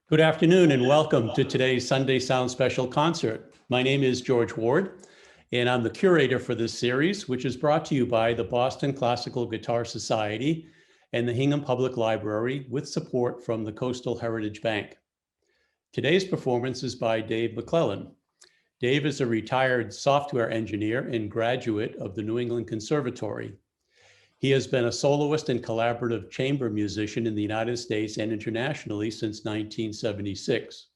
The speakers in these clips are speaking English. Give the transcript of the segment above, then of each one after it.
Good afternoon and welcome to today's Sunday Sound Special concert. My name is George Ward, and I'm the curator for this series, which is brought to you by the Boston Classical Guitar Society and the Hingham Public Library with support from the Coastal Heritage Bank. Today's performance is by Dave McLellan. Dave is a retired software engineer and graduate of the New England Conservatory. He has been a soloist and collaborative chamber musician in the United States and internationally since 1976.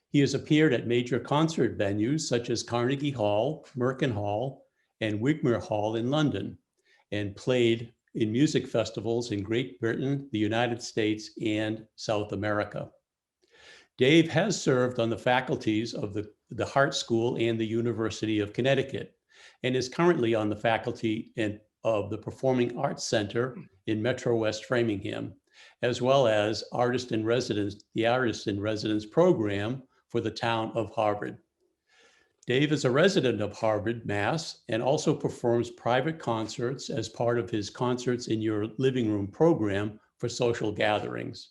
He has appeared at major concert venues such as Carnegie Hall, Merkin Hall, and Wigmore Hall in London, and played in music festivals in Great Britain, the United States, and South America. Dave has served on the faculties of the Hart School and the University of Connecticut, and is currently on the faculty of the Performing Arts Center in Metro West Framingham, as well as the Artist in Residence program for the town of Harvard. Dave is a resident of Harvard, Mass, and also performs private concerts as part of his Concerts in Your Living Room program for social gatherings.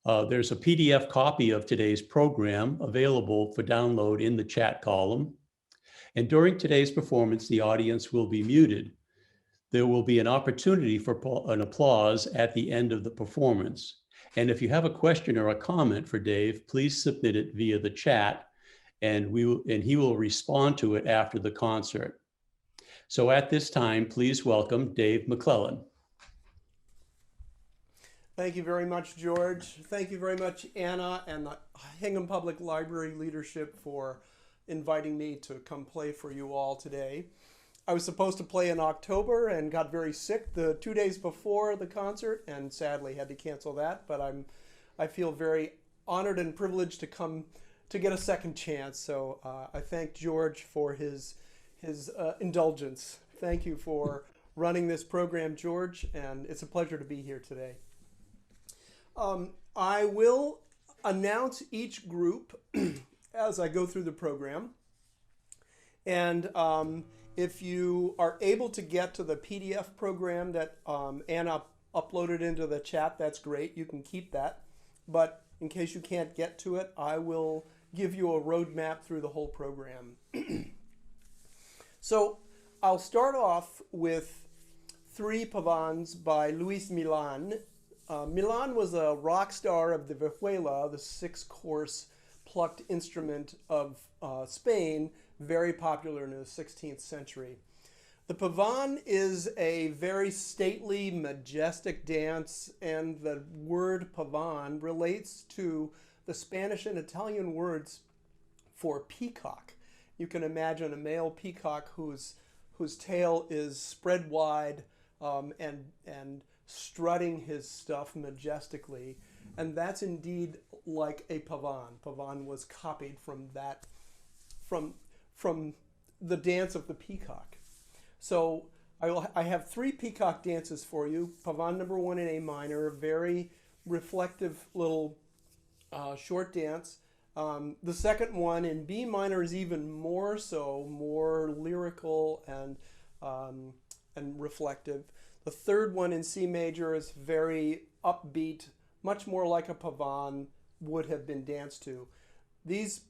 There's a PDF copy of today's program available for download in the chat column. And during today's performance, the audience will be muted. There will be an opportunity for an applause at the end of the performance. And if you have a question or a comment for Dave, please submit it via the chat, and he will respond to it after the concert. So at this time, please welcome Dave McLellan. Thank you very much, George. Thank you very much, Anna and the Hingham Public Library leadership for inviting me to come play for you all today. I was supposed to play in October and got very sick the 2 days before the concert and sadly had to cancel that, but I feel very honored and privileged to come to get a second chance. So I thank George for his indulgence. Thank you for running this program, George, and it's a pleasure to be here today. I will announce each group as I go through the program. And if you are able to get to the PDF program that Anna uploaded into the chat, that's great. You can keep that. But in case you can't get to it, I will give you a roadmap through the whole program. So I'll start off with 3 pavans by Luis McLellan. McLellan was a rock star of the vihuela, the 6-course plucked instrument of Spain, very popular in the 16th century. The pavan is a very stately, majestic dance, and the word pavan relates to the Spanish and Italian words for peacock. You can imagine a male peacock whose tail is spread wide and strutting his stuff majestically, and that's indeed like a pavan. Pavan was copied from that, from the dance of the peacock. So I have 3 peacock dances for you. Pavan number 1 in A minor, a very reflective little short dance. The second one in B minor is even more so, more lyrical and reflective. The third one in C major is very upbeat, much more like a pavan would have been danced to. These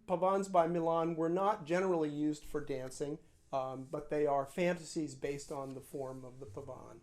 pavans by McLellan were not generally used for dancing, but they are fantasies based on the form of the pavan.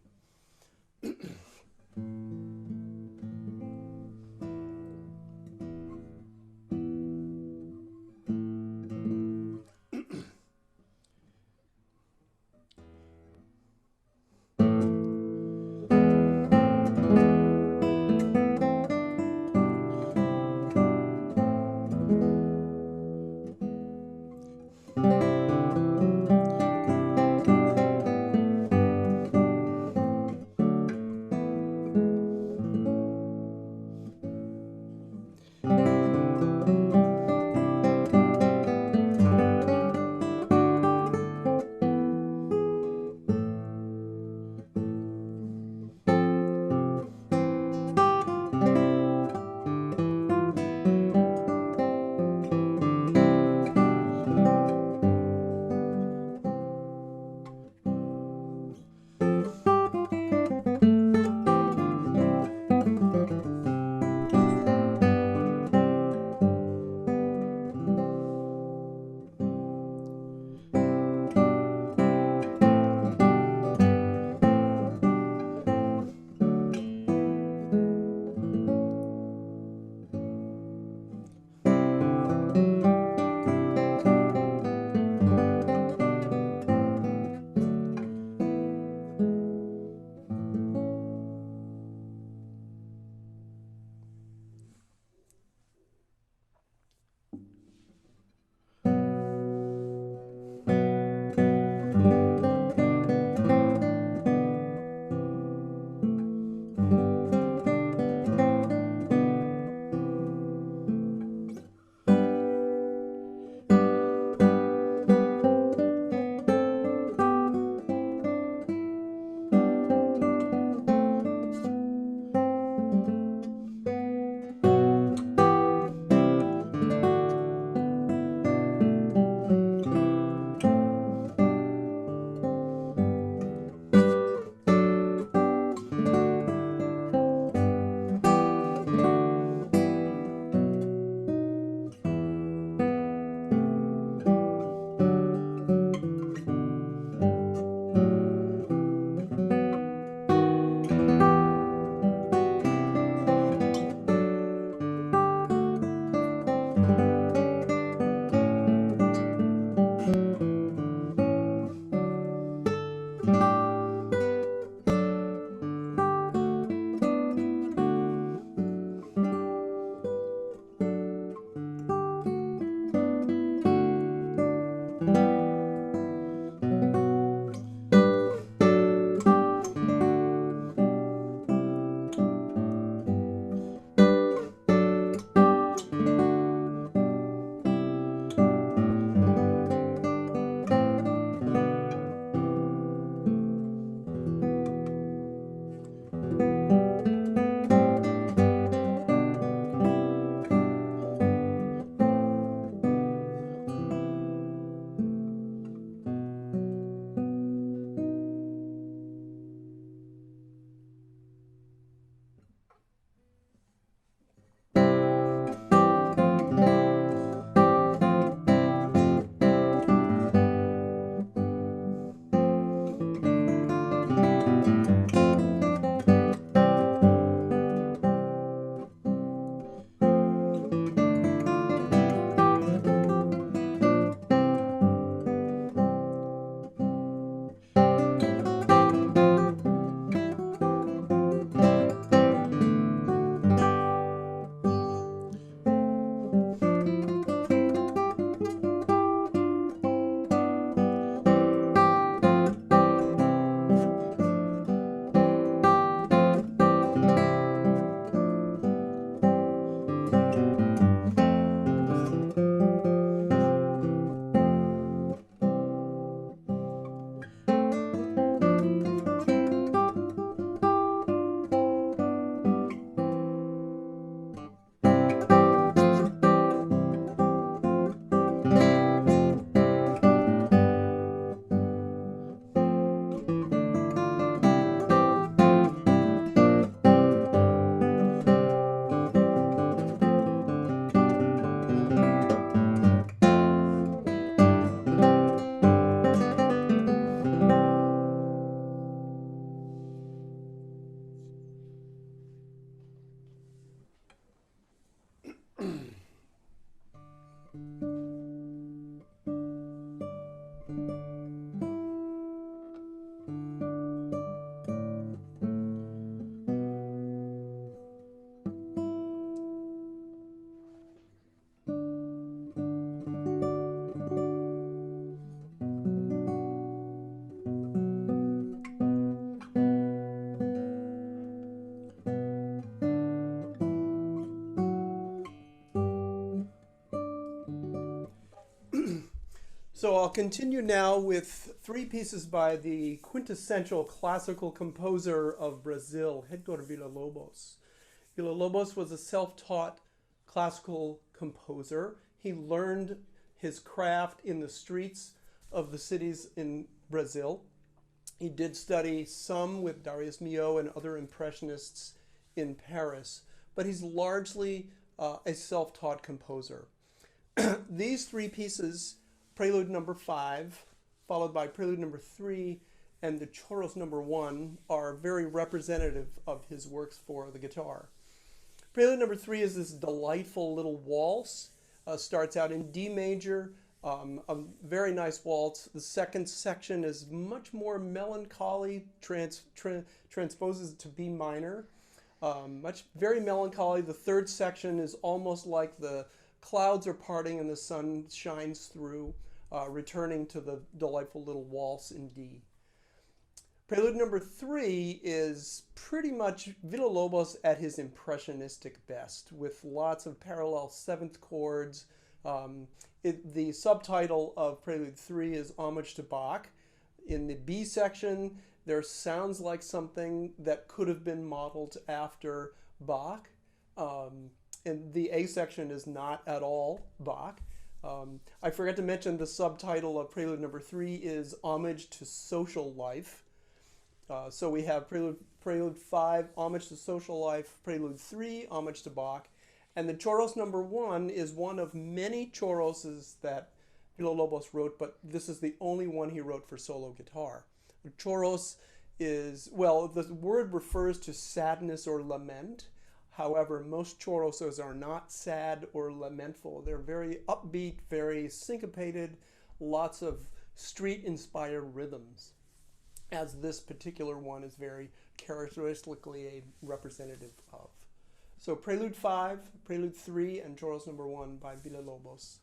So I'll continue now with three pieces by the quintessential classical composer of Brazil, Héctor Villa-Lobos. Villa-Lobos was a self-taught classical composer. He learned his craft in the streets of the cities in Brazil. He did study some with Darius Milhaud and other impressionists in Paris, but he's largely a self-taught composer. These three pieces, Prelude number 5, followed by Prelude number 3, and the Choros number 1, are very representative of his works for the guitar. Prelude number 3 is this delightful little waltz. Starts out in D major, a very nice waltz. The second section is much more melancholy, transposes to B minor. Very melancholy. The third section is almost like the clouds are parting and the sun shines through, returning to the delightful little waltz in D. Prelude number 3 is pretty much Villa-Lobos at his impressionistic best, with lots of parallel seventh chords. The subtitle of Prelude 3 is Homage to Bach. In the B section, there sounds like something that could have been modeled after Bach. And the A section is not at all Bach. I forgot to mention the subtitle of Prelude number 3 is Homage to Social Life. So we have Prelude 5, Homage to Social Life, Prelude 3, Homage to Bach. And the Choros number 1 is one of many choroses that Villa-Lobos wrote, but this is the only one he wrote for solo guitar. The choros is, well, the word refers to sadness or lament. However, most choroses are not sad or lamentful. They're very upbeat, very syncopated, lots of street-inspired rhythms, as this particular one is very characteristically a representative of. So Prelude 5, Prelude 3, and Choros number 1 by Villa-Lobos.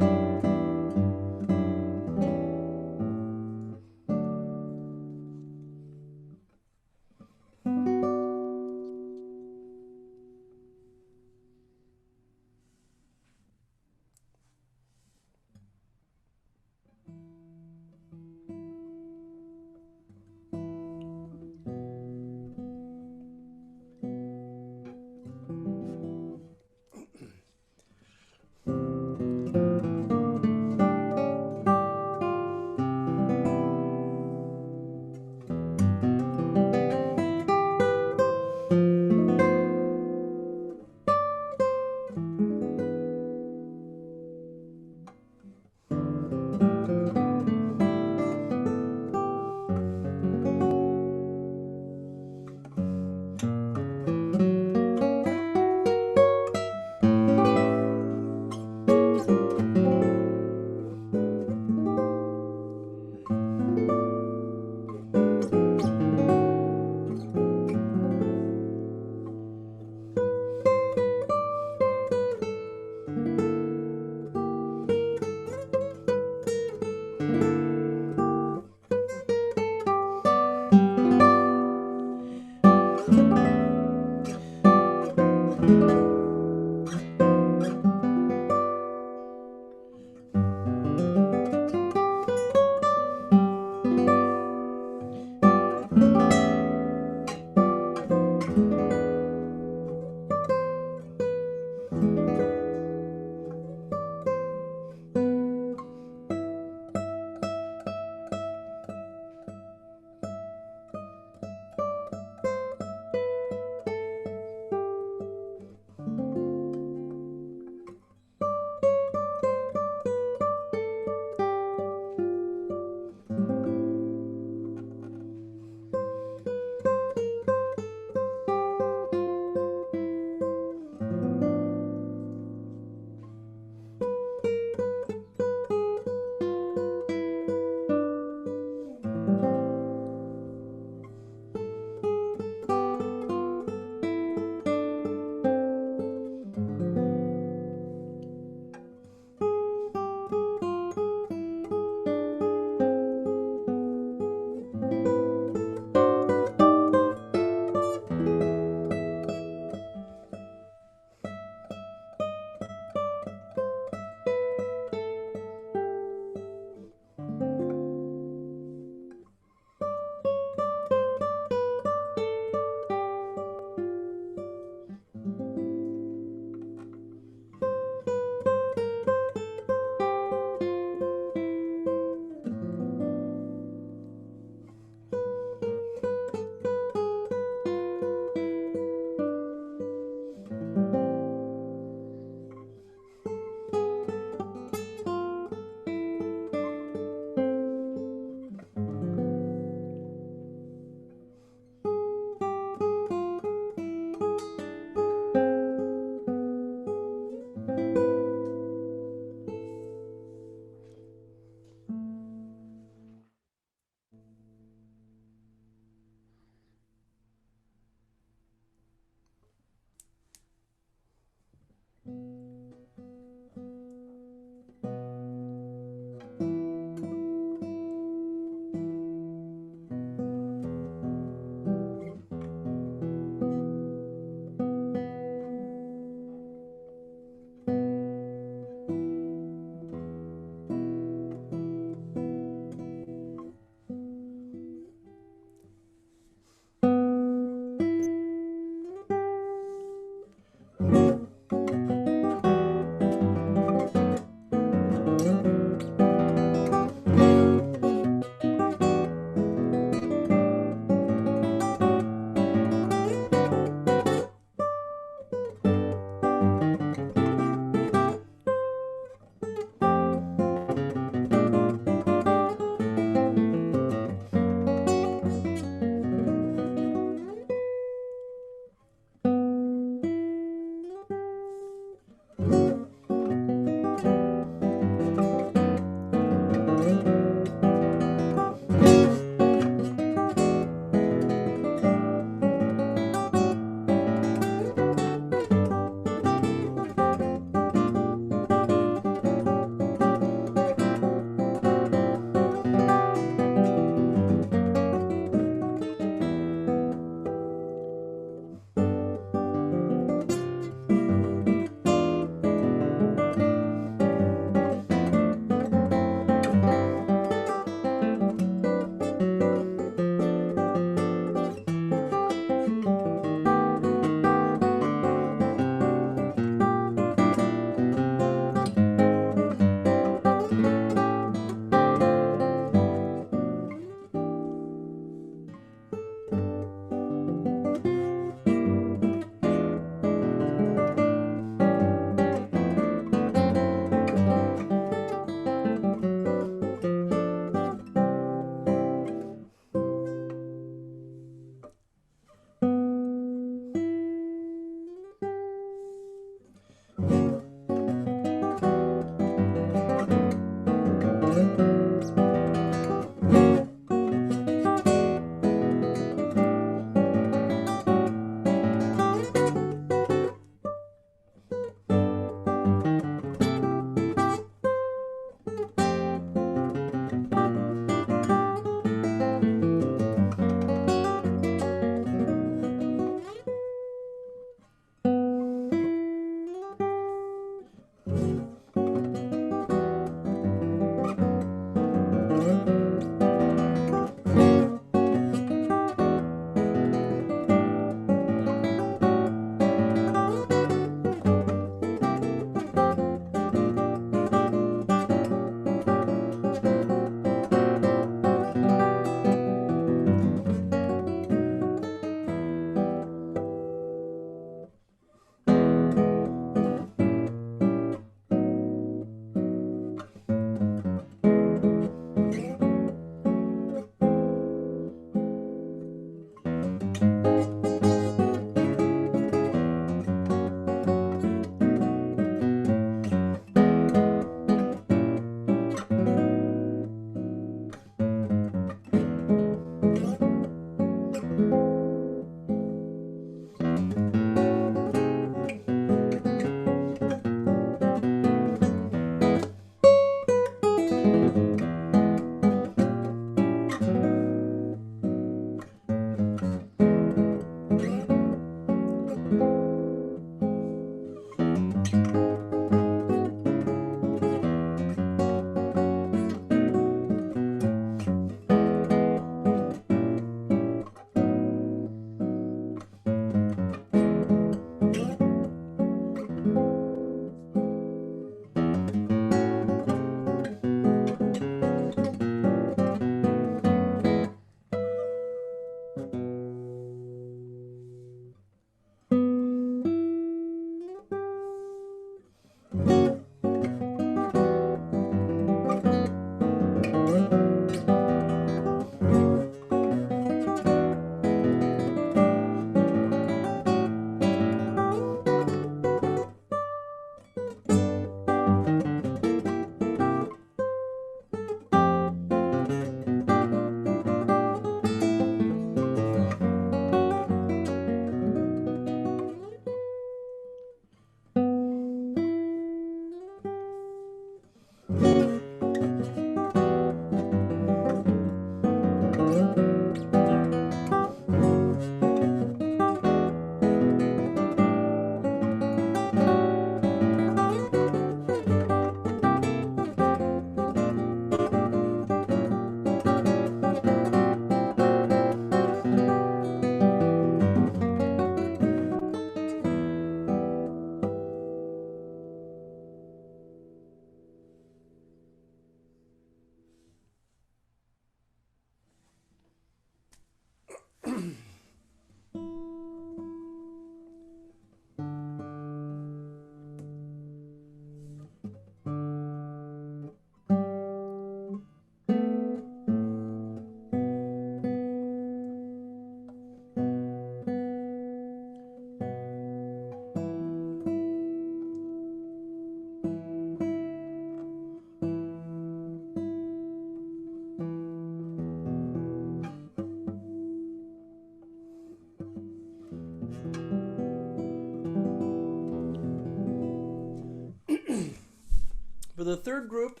the third group,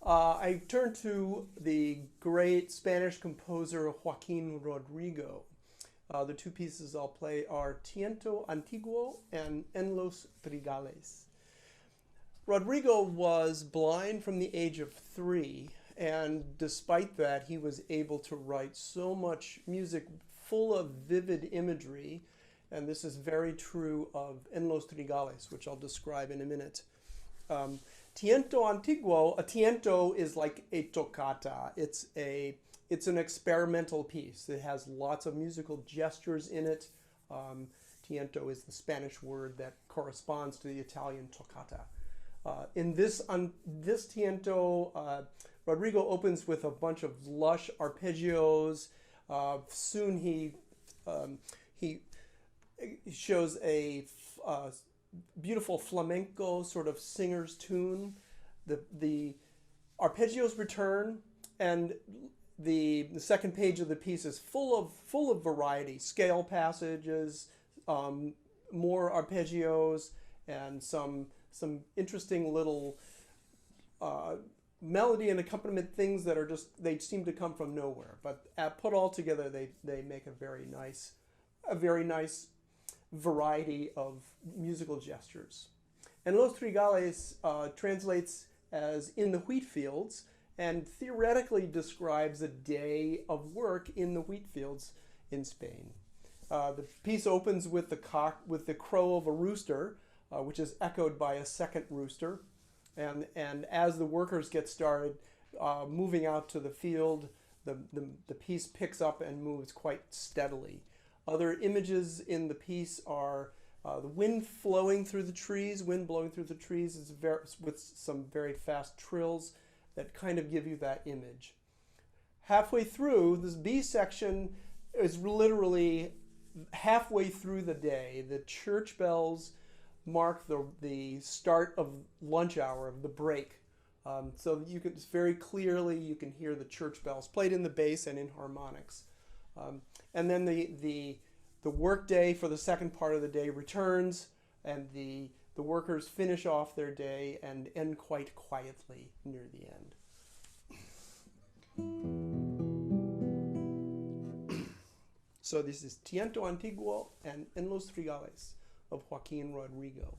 I turn to the great Spanish composer Joaquin Rodrigo. The two pieces I'll play are Tiento Antiguo and En los Trigales. Rodrigo was blind from the age of 3, and despite that, he was able to write so much music full of vivid imagery, and this is very true of En los Trigales, which I'll describe in a minute. Tiento Antiguo, a tiento is like a toccata. It's an experimental piece. It has lots of musical gestures in it. Tiento is the Spanish word that corresponds to the Italian toccata. In this tiento, Rodrigo opens with a bunch of lush arpeggios. Soon he shows a beautiful flamenco sort of singer's tune. The arpeggios return, and the second page of the piece is full of variety, scale passages, more arpeggios, and some interesting little melody and accompaniment things that are they seem to come from nowhere. But put all together, they make a very nice variety of musical gestures. And Los Trigales translates as in the wheat fields, and theoretically describes a day of work in the wheat fields in Spain. The piece opens with the crow of a rooster, which is echoed by a second rooster. And as the workers get started moving out to the field, the piece picks up and moves quite steadily. Other images in the piece are the wind blowing through the trees is with some very fast trills that kind of give you that image. Halfway through, this B section is literally halfway through the day. The church bells mark the start of lunch hour, of the break. So you can very clearly, you can hear the church bells played in the bass and in harmonics. And then the work day for the second part of the day returns, and the workers finish off their day and end quite quietly near the end. So this is Tiento Antiguo and En los Trigales of Joaquin Rodrigo.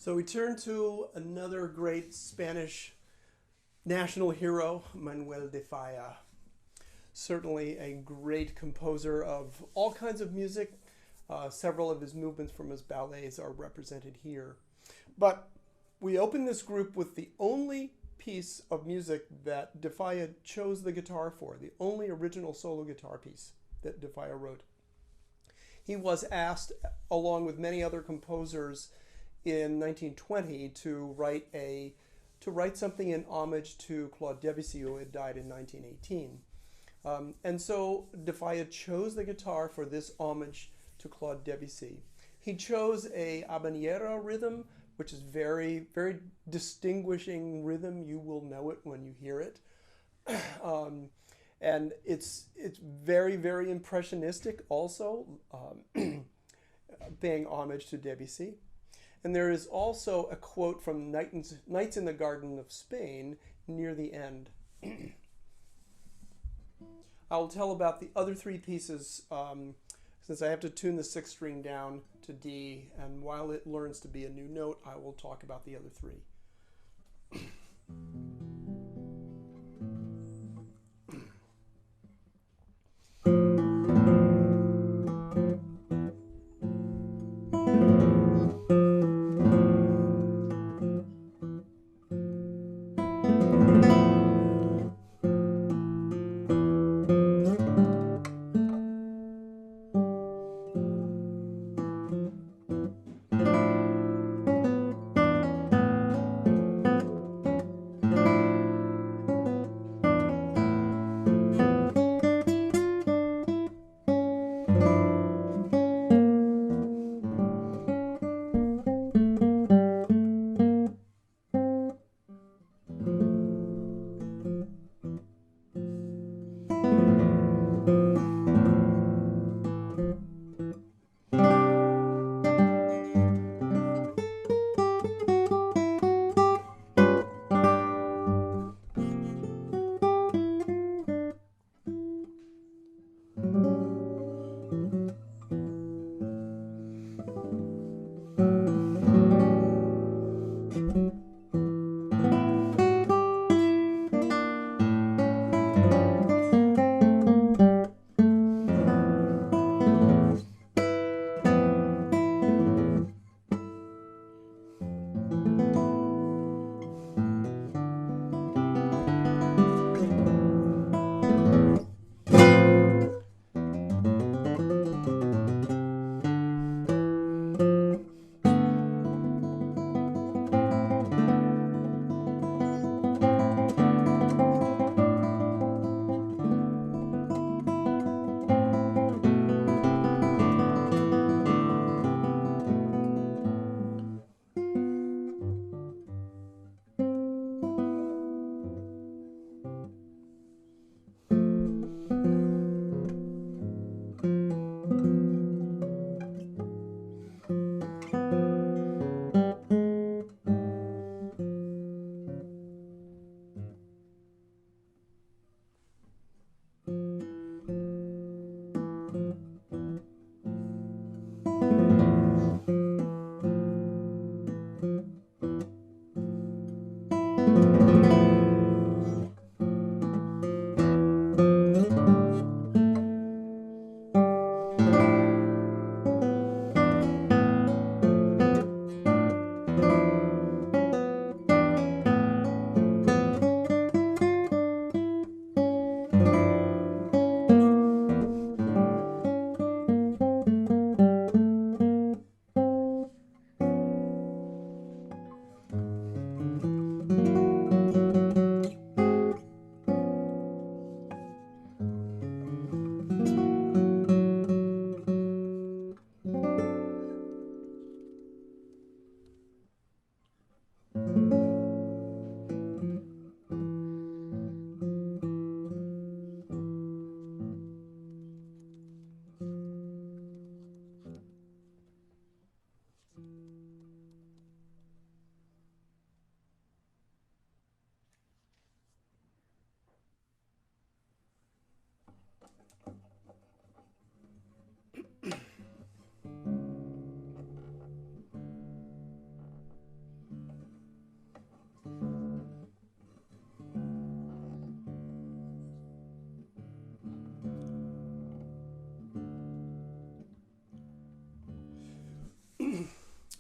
So we turn to another great Spanish national hero, Manuel de Falla. Certainly a great composer of all kinds of music. Several of his movements from his ballets are represented here. But we open this group with the only piece of music that de Falla chose the guitar for, the only original solo guitar piece that de Falla wrote. He was asked, along with many other composers in 1920, to write something in homage to Claude Debussy, who had died in 1918. And so de Falla chose the guitar for this homage to Claude Debussy. He chose a habanera rhythm, which is very, very distinguishing rhythm. You will know it when you hear it. And it's very, very impressionistic also, paying homage to Debussy. And there is also a quote from Nights in the Garden of Spain near the end. I'll tell about the other three pieces since I have to tune the sixth string down to D, and while it learns to be a new note, I will talk about the other three.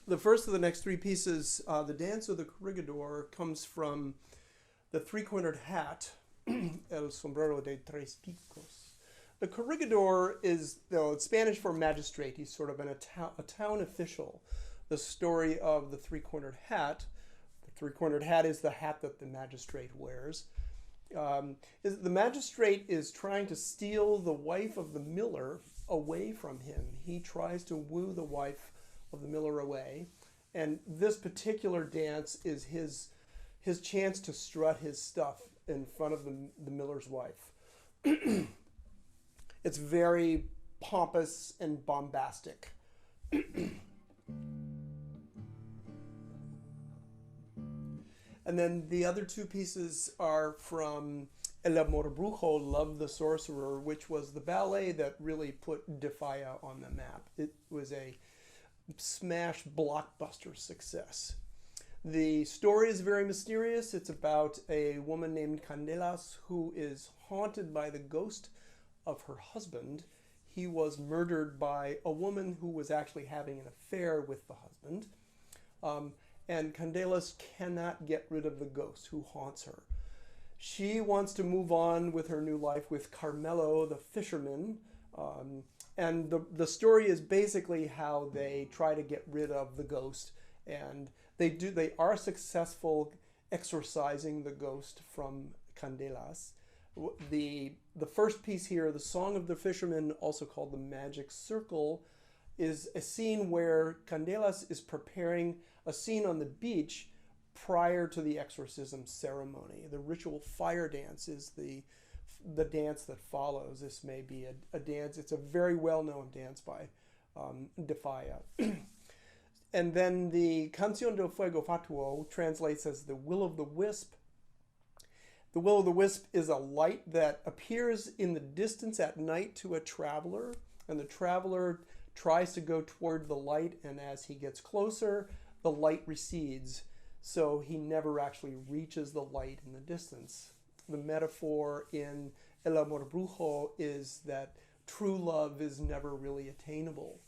the first of the next three pieces, the Dance of the Corregidor, comes from the Three-Cornered Hat, El Sombrero de Tres Picos. The corregidor is, though, it's Spanish for magistrate. He's sort of a town official. The story of the Three-Cornered Hat. The Three-Cornered Hat is the hat that the magistrate wears. The magistrate is trying to steal the wife of the miller away from him. He tries to woo the wife of the miller away, and this particular dance is his chance to strut his stuff in front of the miller's wife. It's very pompous and bombastic. And then the other two pieces are from El Amor Brujo, Love the Sorcerer, which was the ballet that really put De Falla on the map. It was a smash blockbuster success. The story is very mysterious. It's about a woman named Candelas who is haunted by the ghost of her husband. He was murdered by a woman who was actually having an affair with the husband. And Candelas cannot get rid of the ghost who haunts her. She wants to move on with her new life with Carmelo, the fisherman. And the story is basically how they try to get rid of the ghost. And they are successful exorcising the ghost from Candelas. The first piece here, the Song of the Fisherman, also called the Magic Circle, is a scene where Candelas is preparing a scene on the beach prior to the exorcism ceremony. The ritual fire dance is the dance that follows. This may be a dance. It's a very well-known dance by De Falla. And then the Canción del Fuego Fatuo translates as the Will of the Wisp. The Will of the Wisp is a light that appears in the distance at night to a traveler, and the traveler tries to go toward the light, and as he gets closer, the light recedes, so he never actually reaches the light in the distance. The metaphor in El Amor Brujo is that true love is never really attainable.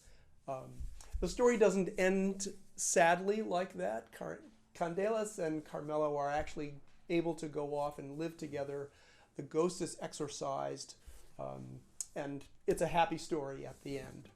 The story doesn't end sadly like that. Candelas and Carmelo are actually able to go off and live together. The ghost is exorcised, and it's a happy story at the end.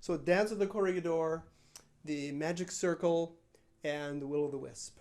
So Dance of the Corregidor, the Magic Circle, and the Will of the Wisp.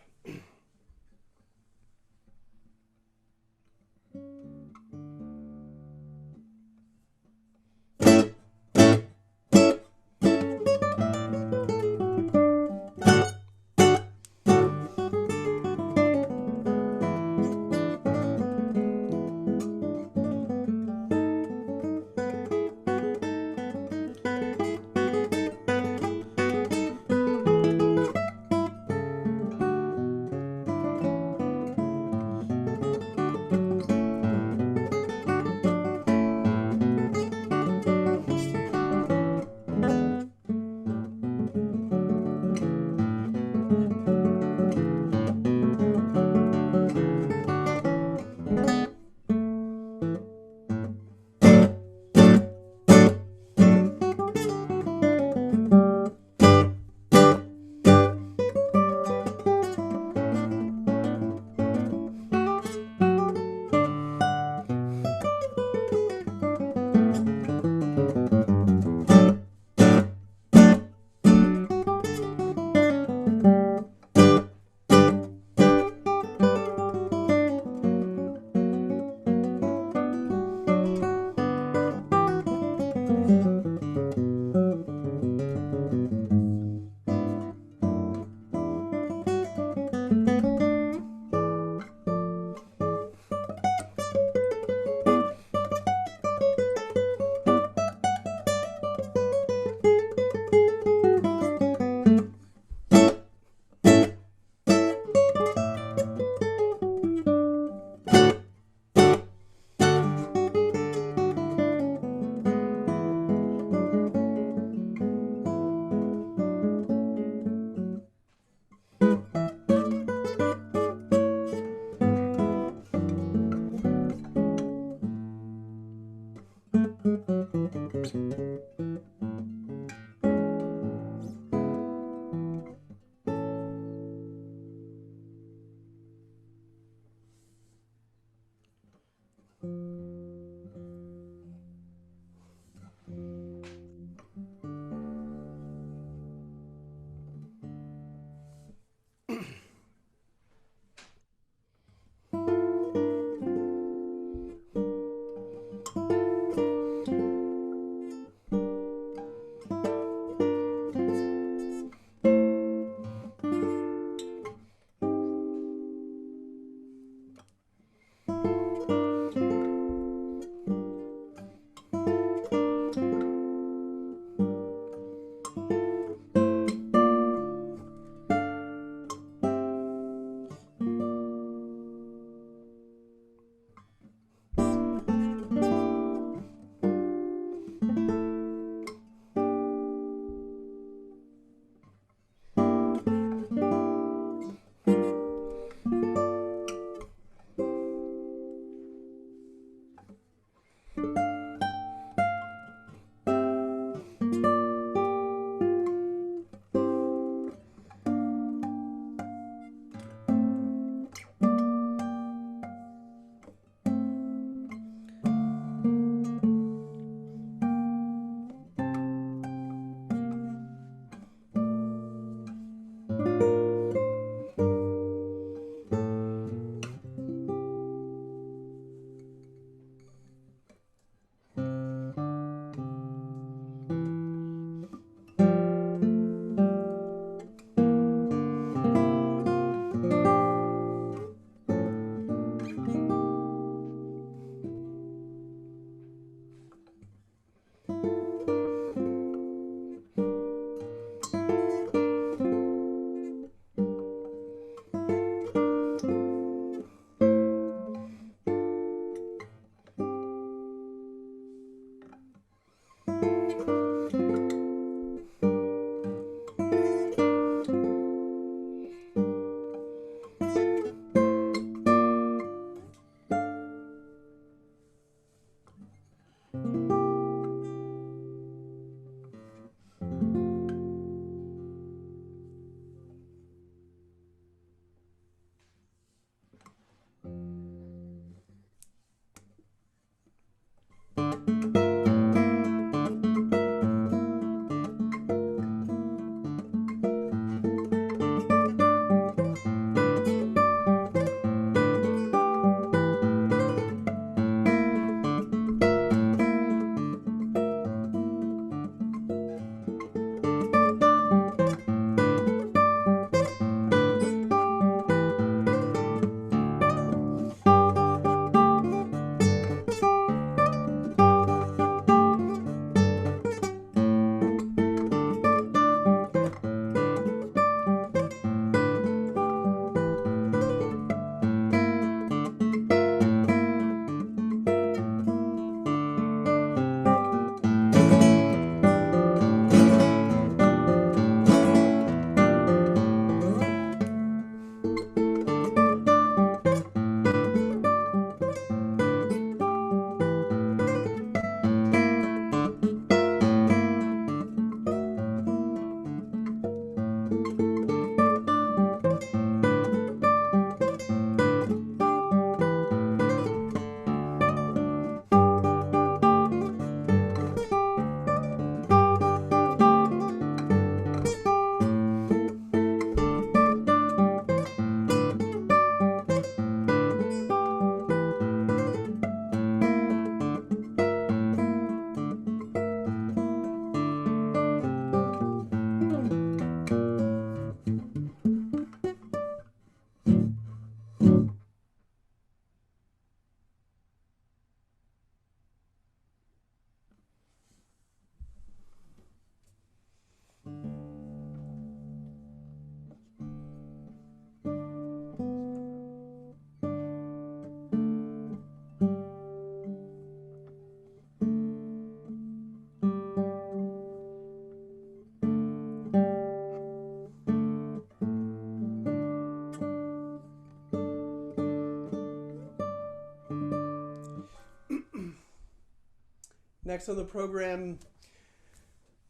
Next on the program,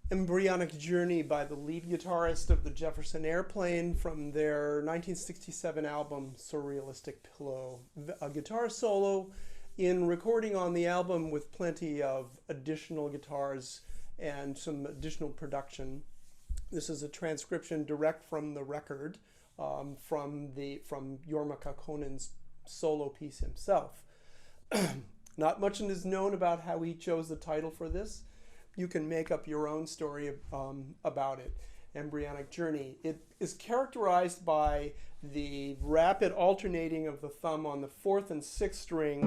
Embryonic Journey by the lead guitarist of the Jefferson Airplane from their 1967 album Surrealistic Pillow. A guitar solo in recording on the album with plenty of additional guitars and some additional production. This is a transcription direct from the record from Jorma Kaukonen's solo piece himself. Not much is known about how he chose the title for this. You can make up your own story about it. Embryonic Journey. It is characterized by the rapid alternating of the thumb on the 4th and 6th string,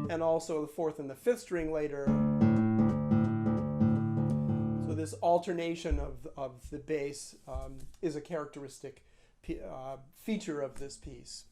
and also the 4th and the 5th string later. So this alternation of the bass is a characteristic feature of this piece.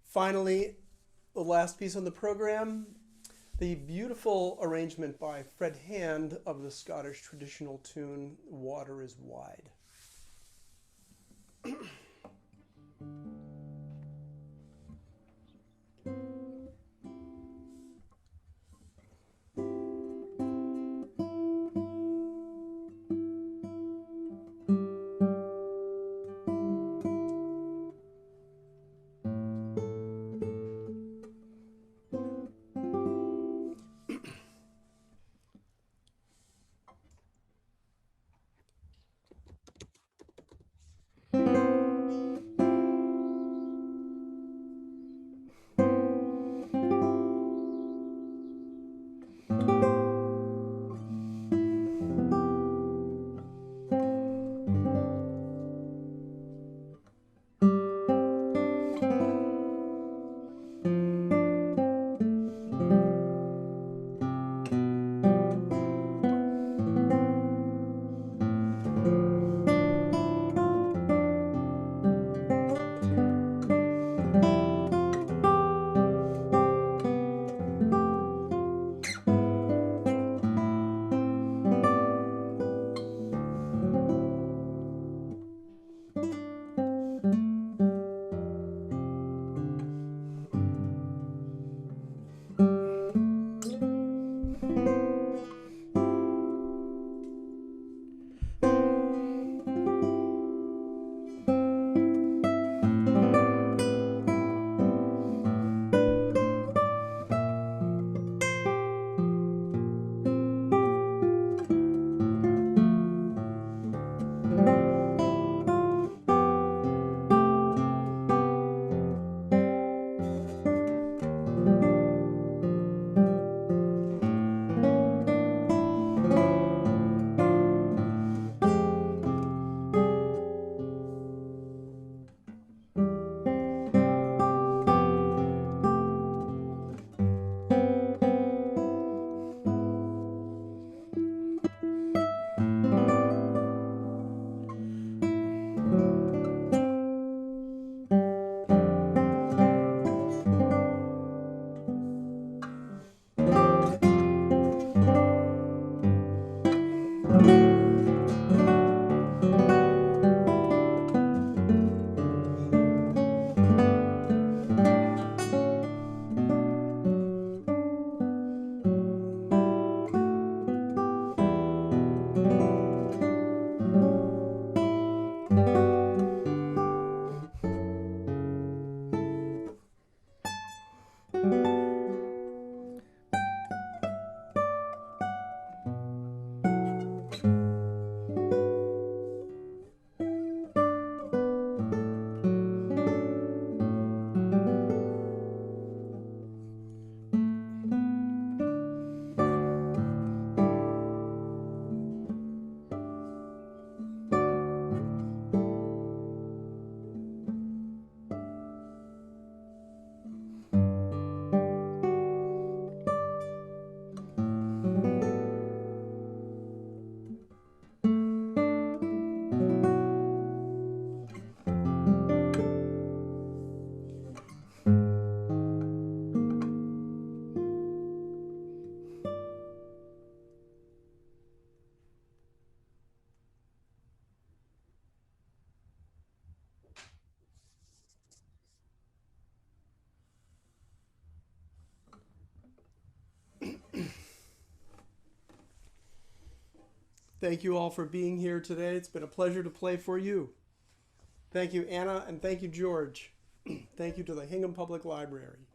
Finally, the last piece on the program, the beautiful arrangement by Fred Hand of the Scottish traditional tune, Water is Wide. Thank you all for being here today. It's been a pleasure to play for you. Thank you, Anna, and thank you, George. Thank you to the Hingham Public Library.